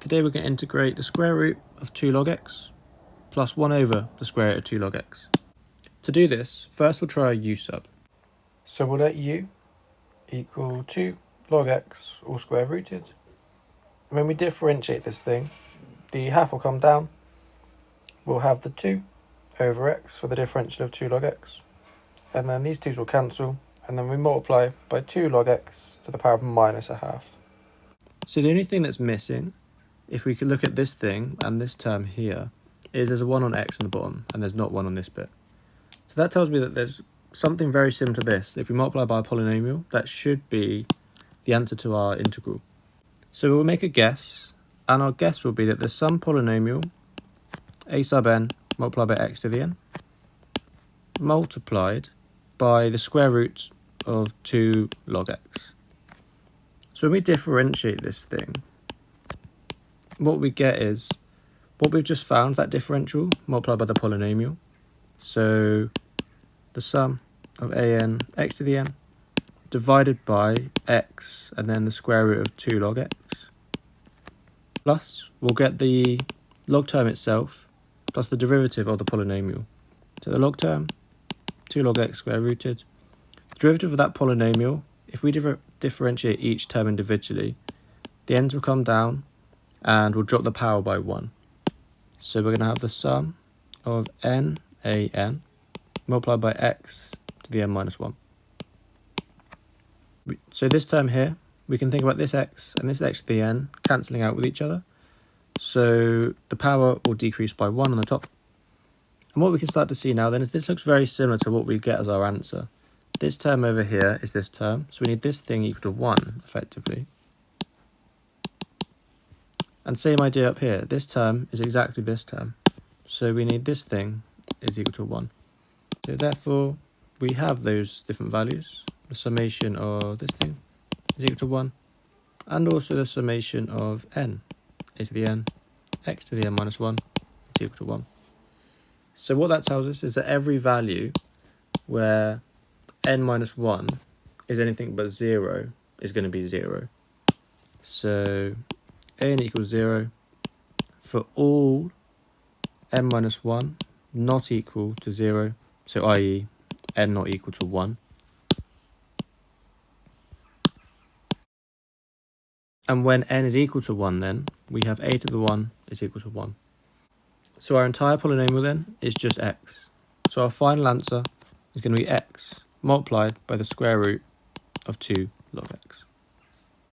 Today we're going to integrate the square root of 2 log x plus 1 over the square root of 2 log x. To do this, first we'll try a u sub. So we'll let u equal 2 log x all square rooted. And when we differentiate this thing, the half will come down. We'll have the 2 over x for the differential of 2 log x. And then these 2's will cancel, and then we multiply by 2 log x to the power of minus a half. So the only thing that's missing, if we could look at this thing and this term here, is there's a 1 on x on the bottom and there's not 1 on this bit. So that tells me that there's something very similar to this. If we multiply by a polynomial, that should be the answer to our integral. So we'll make a guess, and our guess will be that there's some polynomial, a sub n multiplied by x to the n, multiplied by the square root of 2 log x. So when we differentiate this thing, what we get is what we've just found, that differential multiplied by the polynomial. So the sum of an x to the n divided by x and then the square root of 2 log x, plus we'll get the log term itself plus the derivative of the polynomial. So the log term, 2 log x square rooted, the derivative of that polynomial, if we differentiate each term individually, the n's will come down and we'll drop the power by 1. So we're going to have the sum of n multiplied by x to the n minus 1. So this term here, we can think about this x and this x to the n cancelling out with each other. So the power will decrease by 1 on the top. And what we can start to see now then is this looks very similar to what we get as our answer. This term over here is this term, so we need this thing equal to 1, effectively. And same idea up here, this term is exactly this term, so we need this thing is equal to 1. So therefore, we have those different values. The summation of this thing is equal to 1, and also the summation of n, a to the n, x to the n minus 1 is equal to 1. So what that tells us is that every value where n minus 1 is anything but 0 is going to be 0. So n equals 0 for all n minus 1 not equal to 0, so i.e. n not equal to 1. And when n is equal to 1 then, we have a to the 1 is equal to 1. So our entire polynomial then is just x. So our final answer is going to be x multiplied by the square root of 2 log x.